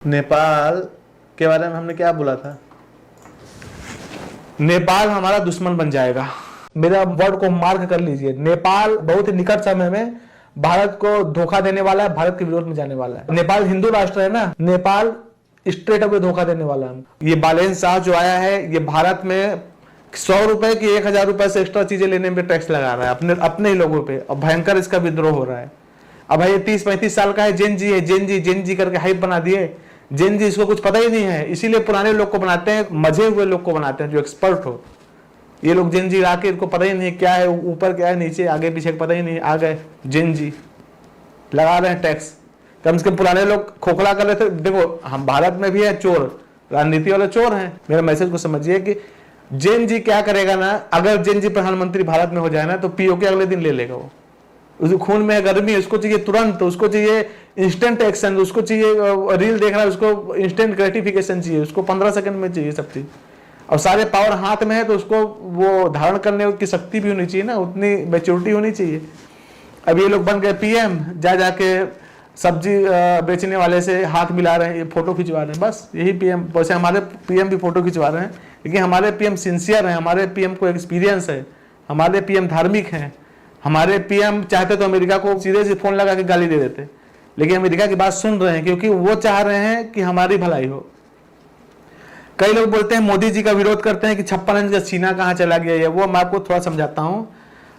नेपाल के बारे में हमने क्या बोला था? नेपाल हमारा दुश्मन बन जाएगा। मेरा वर्ड को मार्क कर लीजिए। नेपाल बहुत ही निकट समय में भारत को धोखा देने वाला है, भारत के विरोध में जाने वाला है। नेपाल हिंदू राष्ट्र है ना, नेपाल स्ट्रेट अवे धोखा देने वाला है। ये बालेंस शाह जो आया है, ये भारत में 100 रुपए की 1000 रुपए से एक्स्ट्रा चीजें लेने में टैक्स लगा रहा है अपने ही लोगों पे, और भयंकर इसका विद्रोह हो रहा है। अब भाई 30-35 साल का है, जेन जी करके हाइप बना दिए। जेन जी, इसको कुछ पता ही नहीं है, इसीलिए पुराने लोग को बनाते हैं, मजे हुए लोग को बनाते हैं जो एक्सपर्ट हो। ये लोग जेन जी आके इनको पता ही नहीं क्या है ऊपर, क्या है नीचे, आगे पीछे पता ही नहीं, आ गए जेन जी लगा रहे हैं टैक्स। कम से कम पुराने लोग खोखला कर रहे थे। देखो, हम भारत में भी है चोर, राजनीति वाले चोर हैं। मेरा मैसेज को समझिए कि जेन जी क्या करेगा ना, अगर जेन जी प्रधानमंत्री भारत में हो जाए ना, तो पीओके अगले दिन ले लेगा। वो उसके खून में गर्मी, उसको चाहिए तुरंत, उसको चाहिए इंस्टेंट एक्शन, उसको चाहिए रील देखना, उसको इंस्टेंट ग्रेटिफिकेशन चाहिए, उसको 15 सेकंड में चाहिए सब चीज। और सारे पावर हाथ में है, तो उसको वो धारण करने की शक्ति भी होनी चाहिए ना, उतनी मैच्योरिटी होनी चाहिए। अब ये लोग बन गए पीएम, जाके सब्जी बेचने वाले से हाथ मिला रहे हैं, फोटो खिंचवा रहे हैं, बस यही पीएम। वैसे हमारे पीएम भी फोटो खिंचवा रहे हैं, लेकिन हमारे पीएम सिंसियर हैं, हमारे पीएम को एक्सपीरियंस है, हमारे पीएम धार्मिक हैं। हमारे पीएम चाहते तो अमेरिका को सीधे से फोन लगा के गाली दे देते, लेकिन अमेरिका की बात सुन रहे हैं, क्योंकि वो चाह रहे हैं कि हमारी भलाई हो। कई लोग बोलते हैं मोदी जी का विरोध करते हैं कि 56 इंच का सीना कहां चला गया है। वो मैं आपको थोड़ा समझाता हूं।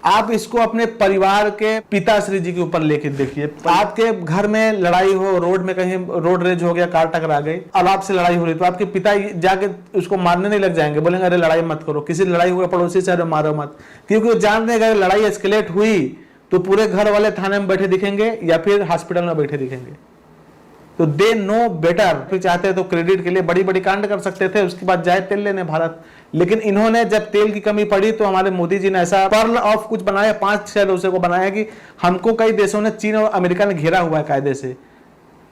आप इसको अपने परिवार के पिताश्री जी के ऊपर लेके देखिए। आपके घर में लड़ाई हो, रोड में कहीं रोड रेज हो गया, कार टकरा गई, अब आपसे लड़ाई हो रही, तो आपके पिता जाके उसको मारने नहीं लग जाएंगे, बोलेंगे अरे लड़ाई मत करो। किसी लड़ाई हुआ पड़ोसी से, अरे मारो मत, क्योंकि वो जान रहे हैं लड़ाई एस्केलेट हुई तो पूरे घर वाले थाने में बैठे दिखेंगे या फिर हॉस्पिटल में बैठे दिखेंगे। तो दे नो बेटर। फिर चाहते तो क्रेडिट के लिए बड़ी बड़ी कांड कर सकते थे, उसके बाद जाए तेल लेने भारत। लेकिन इन्होंने जब तेल की कमी पड़ी तो हमारे मोदी जी ने ऐसा पर्ल ऑफ कुछ बनाया, 5-6 देशों को बनाया कि हमको कई देशों ने, चीन और अमेरिका ने घेरा हुआ है कायदे से,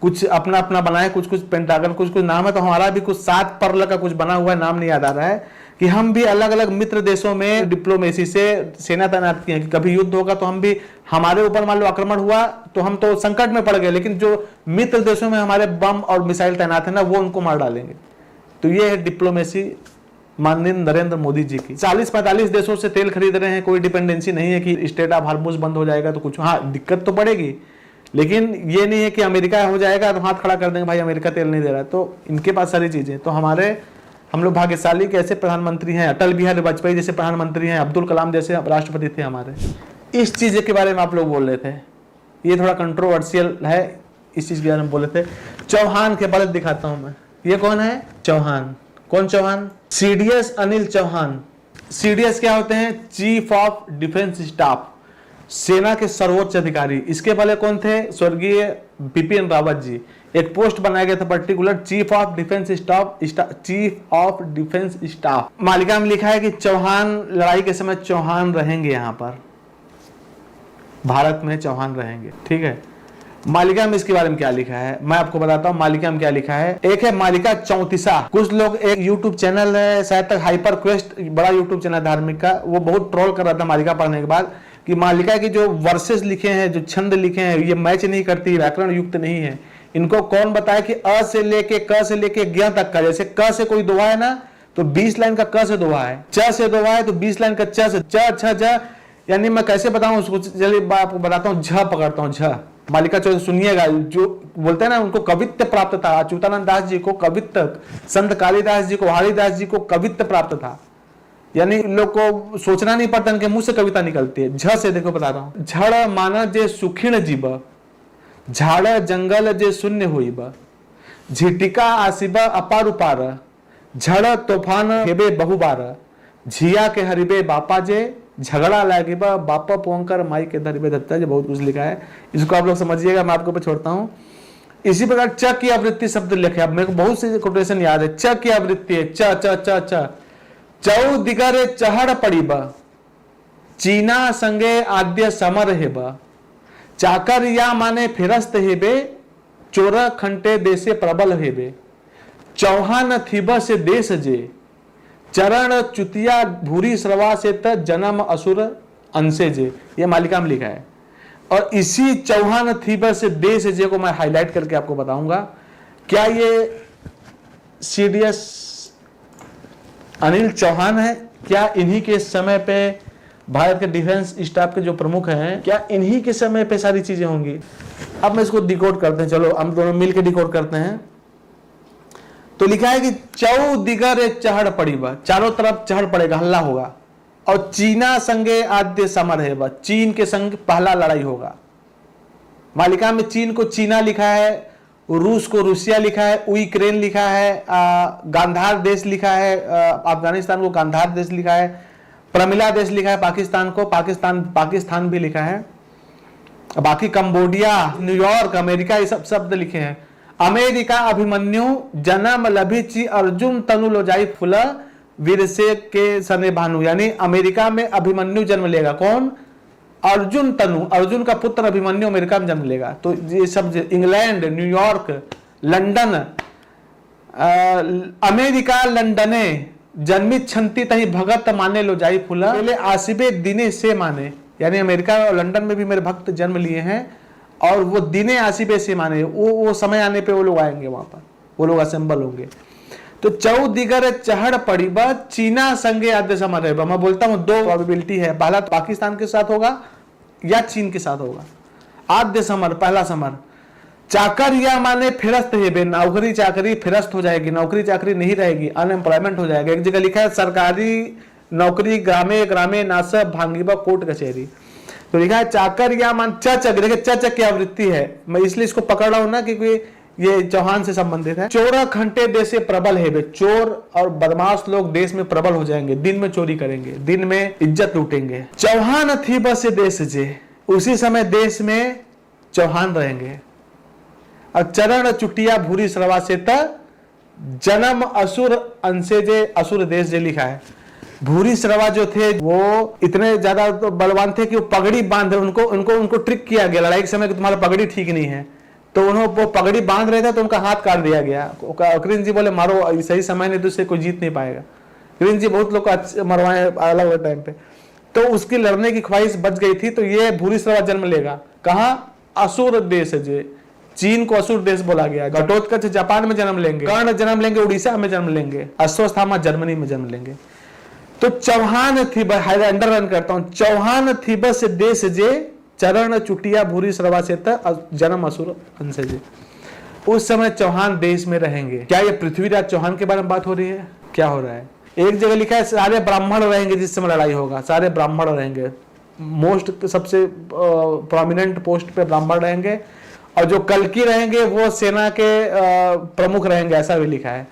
कुछ अपना अपना बनाया, कुछ पेंटागन, कुछ नाम है। तो हमारा भी कुछ 7 पर्ल का कुछ बना हुआ है, नाम नहीं याद आ रहा है, कि हम भी अलग अलग मित्र देशों में डिप्लोमेसी से सेना तैनात किए हैं कि कभी युद्ध होगा तो हम भी, हमारे ऊपर मान लो आक्रमण हुआ तो हम तो संकट में पड़ गए, लेकिन जो मित्र देशों में हमारे बम और मिसाइल तैनात है ना, वो उनको मार डालेंगे। तो ये है डिप्लोमेसी माननीय नरेंद्र मोदी जी की। 40-45 देशों से तेल खरीद रहे हैं, कोई डिपेंडेंसी नहीं है कि स्टेट ऑफ हार्मोज बंद हो जाएगा तो कुछ, हाँ दिक्कत तो पड़ेगी, लेकिन ये नहीं है कि अमेरिका हो जाएगा तो हाथ खड़ा कर देंगे भाई अमेरिका तेल नहीं दे रहा है। तो इनके पास सारी चीजें, तो हम लोग भाग्यशाली के ऐसे प्रधानमंत्री हैं, अटल बिहारी वाजपेयी जैसे प्रधानमंत्री हैं, अब्दुल कलाम जैसे राष्ट्रपति थे हमारे। इस चीज के बारे में आप लोग बोल रहे थे, ये थोड़ा कंट्रोवर्शियल है, इस चीज के बारे में बोले थे। चौहान के बारे में दिखाता हूं मैं। ये कौन है? चौहान। कौन चौहान? सीडीएस अनिल चौहान। सीडीएस क्या होते हैं? चीफ ऑफ डिफेंस स्टाफ, सेना के सर्वोच्च अधिकारी। इसके पहले कौन थे? स्वर्गीय बिपिन रावत जी। एक पोस्ट बनाया गया था particular, chief of defence staff, chief of defence staff. मालिका में लिखा है कि चौहान, लड़ाई के समय चौहान रहेंगे, यहां पर भारत में चौहान रहेंगे, ठीक है। मालिका में इसके बारे में क्या लिखा है मैं आपको बताता हूं। मालिका में क्या लिखा है, एक है मालिका 34। कुछ लोग, एक यूट्यूब चैनल है शायद तक, हाइपर क्वेस्ट, बड़ा यूट्यूब चैनल धार्मिक का, वो बहुत ट्रोल कर रहा था मालिका पढ़ने के बाद कि मालिका की जो वर्सेस लिखे हैं, जो छंद लिखे हैं, ये मैच नहीं करती, व्याकरण युक्त नहीं है। इनको कौन बताया कि अ से लेके क से लेके ज्ञ तक का, जैसे क से कोई दोहा है ना तो 20 लाइन का क से दोहा है, च से दोहा है तो 20 लाइन का च से, च छ ज, यानी मैं कैसे बताऊं उसको, चलिए आपको बताता हूं। झ पकड़ता हूं, झ। मालिका चौधरी सुनिएगा, जो बोलते हैं ना उनको कवित्व प्राप्त था, अच्युतानंद दास जी को कवित्व, संत कालिदास जी को, हरिदास जी को कवित्व प्राप्त था। यानी लोग को सोचना नहीं पड़ता, इनके मुंह से कविता निकलती है। झ से देखो बता रहा हूं। झड़ माना जे सुखिण जीव, झाड़ जंगल जे शून्य हुईब, झिटिका आसिब अपार उपार, झड़ तूफान हेबे बहुबार, झिया के हरिबे बापा जे, झगड़ा लागिब बापा पोंकर माई के धरिबे धत्ता। जो बहुत कुछ लिखा है, इसको आप लोग समझिएगा, मैं आपको छोड़ता हूं। इसी प्रकार च की आवृत्ति शब्द लिखे, अब मेरे को बहुत से कोटेशन याद है। च की आवृत्ति है च च च च, चौ दिगरे चहड़ पड़ीब, चीना संगे आद्य समर हेब, चाकर या माने फिरस्त हेबे, चोर खंटे देशे प्रबल हेबे, चौहान थिब से देश जे, चरण चुतिया भूरी श्रवा से त जन्म असुर अंशे जे। ये मालिका में लिखा है। और इसी चौहान थिब से देश जे को मैं हाईलाइट करके आपको बताऊंगा क्या ये सीडीएस अनिल चौहान है? क्या इन्हीं के समय पे भारत के डिफेंस स्टाफ के जो प्रमुख हैं, क्या इन्हीं के समय पे सारी चीजें होंगी? अब मैं इसको डिकोड करते हैं, चलो हम दोनों मिलकर डिकोड करते हैं। तो लिखा है कि चौ दिगर चढ़ पड़ीबा, चारों तरफ चढ़ पड़ेगा, हल्ला होगा। और चीना संगे आद्य समर है, बस चीन के संग पहला लड़ाई होगा। मालिका में चीन को चीना लिखा है, रूस को रूसिया लिखा है, यूक्रेन लिखा है, गांधार देश लिखा है, अफगानिस्तान को गांधार देश लिखा है, प्रमिला देश लिखा है, पाकिस्तान को पाकिस्तान भी लिखा है, बाकी कंबोडिया, न्यूयॉर्क, अमेरिका, ये सब शब्द लिखे हैं। अमेरिका अभिमन्यु जन्म लभिची अर्जुन तनु लोजाई फुल वीरसे के सने भानु, यानी अमेरिका में अभिमन्यु जन्म लेगा। कौन? अर्जुन तनु, अर्जुन का पुत्र अभिमन्यु अमेरिका में जन्म लेगा। तो ये सब इंग्लैंड, न्यूयॉर्क, लंदन, अमेरिका लंदने जन्मित छंती तही भगत माने लो जाई फुला पहले आसिबे दिने से माने, यानी अमेरिका और लंदन में भी मेरे भक्त जन्म लिए हैं और वो दिने आसिबे से माने, वो समय आने पे वो लोग आएंगे, वहां पर वो लोग असेंबल होंगे। तो चौ दिगर चढ़ पड़ी बा चीना संगे आद्य समर है। मैं बोलता हूं दो प्रोबेबिलिटी है, पहला तो पाकिस्तान के साथ होगा या चीन के साथ होगा। आद्य समर, पहला समर। चाकर या माने फिरस्त है बे, नौकरी चाकरी फिरस्त हो जाएगी, नौकरी चाकरी नहीं रहेगी, अनएम्प्लॉयमेंट हो जाएगा। एक जगह लिखा है सरकारी नौकरी ग्रामे ग्रामे नास भांगीबा कोर्ट कचहरी। तो लिखा है चाकर या मान चचक, देखिए चचक की आवृत्ति है, मैं इसलिए इसको पकड़ रहा हूं ना क्योंकि ये चौहान से संबंधित है। चोरा खंटे देश से प्रबल है बे, चोर और बदमाश लोग देश में प्रबल हो जाएंगे, दिन में चोरी करेंगे, दिन में इज्जत लूटेंगे। चौहान थी बस देश जे, उसी समय देश में चौहान रहेंगे। और चरण चुटिया भूरी सरवा से जन्म असुर अंशे जे, असुर देश जे लिखा है। भूरी सरवा जो थे वो इतने ज्यादा तो बलवान थे कि वो पगड़ी बांध उनको ट्रिक किया गया लड़ाई के समय कि तुम्हारा पगड़ी ठीक नहीं है, तो उन्होंने वो पगड़ी बांध रहे थे तो उनका हाथ काट दिया गया। कृष्ण जी बोले मारो, सही समय नहीं तो उससे कोई जीत नहीं पाएगा। कृष्ण जी बहुत लोग को मरवाए अलग अलग टाइम पे, तो उसकी लड़ने की ख्वाहिश बच गई थी। तो ये भूरी सरवा जन्म लेगा कहाँ? असुर देश जे, चीन को असुर देश बोला गया। घटोत्कच जापान में जन्म लेंगे, कर्ण जन्म लेंगे उड़ीसा में जन्म लेंगे, अश्वस्थामा जर्मनी में जन्म लेंगे। तो चौहान थी, अंडर रन करता हूं, चौहान थी बस देश जे चरण चुटिया भूरी सरवा से जन्म असुर अंश जे। उस समय चौहान देश में रहेंगे। क्या ये पृथ्वीराज चौहान के बारे में बात हो रही है? क्या हो रहा है? एक जगह लिखा है सारे ब्राह्मण रहेंगे जिस समय लड़ाई होगा, सारे ब्राह्मण रहेंगे, मोस्ट सबसे प्रोमिनेंट पोस्ट पे ब्राह्मण रहेंगे। और जो कल्कि रहेंगे वो सेना के प्रमुख रहेंगे, ऐसा भी लिखा है।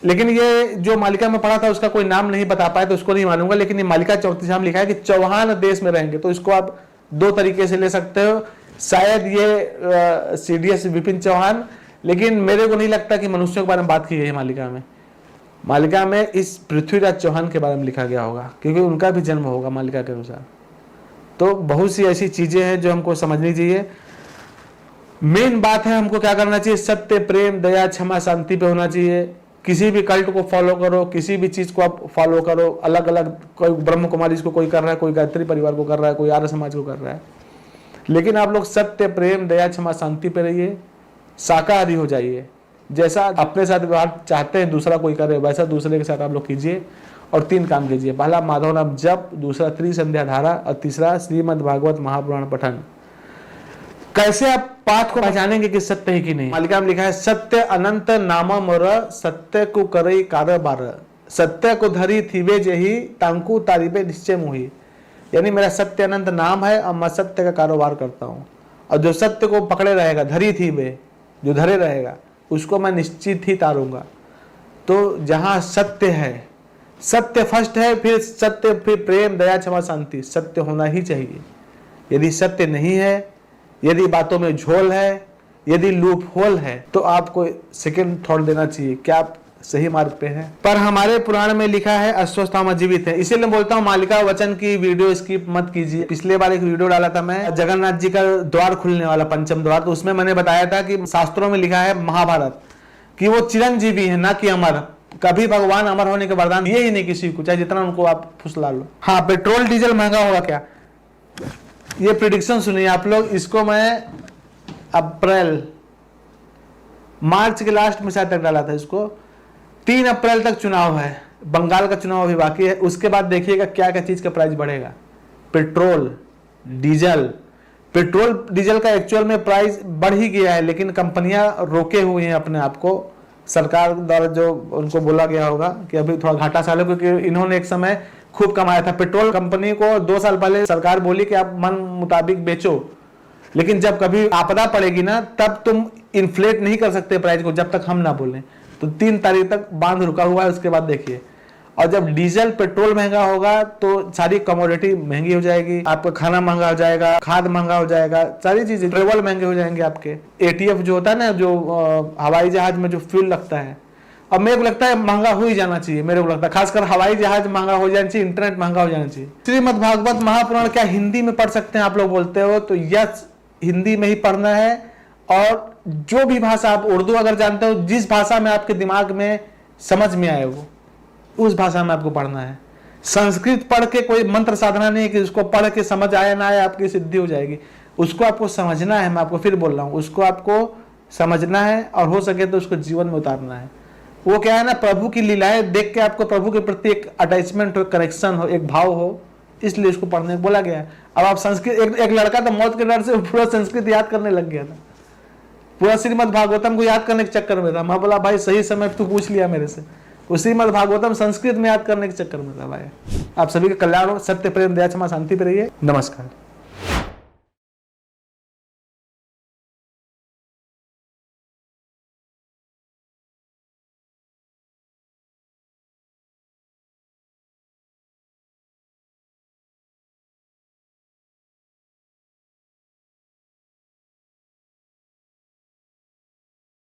लेकिन ये जो मालिका में पढ़ा था उसका कोई नाम नहीं बता पाया तो उसको नहीं मानूंगा, लेकिन ये मालिका 34 में लिखा है कि चौहान देश में रहेंगे। तो इसको आप दो तरीके से ले सकते हो, शायद ये सीडीएस विपिन चौहान, लेकिन मेरे को नहीं लगता कि मनुष्यों के बारे में बात की गई है मालिका में। मालिका में इस पृथ्वीराज चौहान के बारे में लिखा गया होगा क्योंकि उनका भी जन्म होगा मालिका के अनुसार। तो बहुत सी ऐसी चीजें हैं जो हमको समझनी चाहिए। मेन बात है हमको क्या करना चाहिए? सत्य, प्रेम, दया, क्षमा, शांति पे होना चाहिए। किसी भी कल्ट को फॉलो करो, किसी भी चीज को आप फॉलो करो, अलग अलग, कोई ब्रह्म कुमारी को कोई कर रहा है, कोई गायत्री परिवार को कर रहा है, कोई आर्य समाज को कर रहा है, लेकिन आप लोग सत्य, प्रेम, दया, क्षमा, शांति पे रहिए, शाकाहारी हो जाइए। जैसा अपने साथ व्यवहार चाहते हैं दूसरा कोई करे वैसा दूसरे के साथ आप लोग कीजिए। और 3 काम कीजिए, पहला माधव नाम जप, दूसरा त्रिसंध्या धारा और तीसरा श्रीमद् भागवत महापुराण पठन। कैसे आप पाठ को पहचानेंगे कि सत्य है कि नहीं? मालिका में लिखा है सत्य अनंत नाम मोर, सत्य को करई कारोबार, सत्य को धरी थीबे जेही तांकू तारीबे निश्चय मुही। यानी मेरा सत्य अनंत नाम है और मैं सत्य का कारोबार करता हूँ, और जो सत्य को पकड़े रहेगा, धरी थीबे, जो धरे रहेगा उसको मैं निश्चित ही तारूंगा। तो जहां सत्य है, सत्य फर्स्ट है, फिर सत्य, फिर प्रेम, दया, क्षमा, शांति, सत्य होना ही चाहिए। यदि सत्य नहीं है, यदि बातों में झोल है, यदि लूप होल है, तो आपको सेकंड थॉट देना चाहिए क्या आप सही मार्ग पे हैं। पर हमारे पुराण में लिखा है अश्वस्थामा जीवित है, इसीलिए बोलता हूँ मालिका वचन की वीडियो स्किप मत कीजिए। पिछले बार एक वीडियो डाला था मैं, जगन्नाथ जी का द्वार खुलने वाला, पंचम द्वार, तो उसमें मैंने बताया था कि शास्त्रों में लिखा है महाभारत कि वो चिरंजीवी है, ना कि अमर। कभी भगवान अमर होने के वरदान दिए ही नहीं किसी को, चाहे जितना उनको आप फुसला लो। हाँ, पेट्रोल डीजल महंगा होगा क्या, ये प्रिडिक्शन सुनिए आप लोग। इसको मैं अप्रैल मार्च के लास्ट में शायद तक डाला था इसको। 3 अप्रैल तक चुनाव है, बंगाल का चुनाव अभी बाकी है। उसके बाद देखिएगा क्या क्या चीज का प्राइस बढ़ेगा। पेट्रोल डीजल, पेट्रोल डीजल का एक्चुअल में प्राइस बढ़ ही गया है, लेकिन कंपनियां रोके हुए हैं अपने आप को, सरकार द्वारा जो उनको बोला गया होगा कि अभी थोड़ा घाटा साल है, क्योंकि इन्होंने एक समय खूब कमाया था। पेट्रोल कंपनी को 2 साल पहले सरकार बोली कि आप मन मुताबिक बेचो, लेकिन जब कभी आपदा पड़ेगी ना तब तुम इन्फ्लेट नहीं कर सकते प्राइस को, जब तक हम ना बोलें। तो 3 तारीख तक बांध रुका हुआ है, उसके बाद देखिए। और जब डीजल पेट्रोल महंगा होगा तो सारी कमोडिटी महंगी हो जाएगी, आपका खाना महंगा हो जाएगा, खाद महंगा हो जाएगा, सारी चीजें, ट्रेवल महंगे हो जाएंगे आपके। एटीएफ जो होता है ना, जो हवाई जहाज में जो फ्यूल लगता है, अब मेरे को लगता है महंगा हो ही जाना चाहिए। मेरे को लगता है खासकर हवाई जहाज महंगा हो जाना चाहिए, इंटरनेट महंगा हो जाना चाहिए। श्रीमद् भागवत महापुराण क्या हिंदी में पढ़ सकते हैं आप लोग बोलते हो, तो यस हिंदी में ही पढ़ना है। और जो भी भाषा आप, उर्दू अगर जानते हो, जिस भाषा में आपके दिमाग में समझ में आए वो उस भाषा में आपको पढ़ना है। संस्कृत पढ़ के कोई मंत्र साधना नहीं है कि उसको पढ़ के समझ आए ना आए आपकी सिद्धि हो जाएगी। उसको आपको समझना है, मैं आपको फिर बोल रहा हूँ, उसको आपको समझना है और हो सके तो उसको जीवन में उतारना है। वो क्या है ना, प्रभु की लीलाएं देख के आपको प्रभु के प्रति एक अटैचमेंट हो, कनेक्शन हो, एक भाव हो, इसलिए इसको पढ़ने को बोला गया है। अब आप संस्कृत, एक लड़का तो मौत के डर से पूरा संस्कृत याद करने लग गया था, पूरा श्रीमद् भागवतम को याद करने के चक्कर में था। मैं बोला भाई सही समय तू पूछ लिया मेरे से, वो श्रीमद् भागवतम संस्कृत में याद करने के चक्कर में था भाई। आप सभी का कल्याण हो, सत्य प्रेम दया क्षमा शांति पे रहिए। नमस्कार।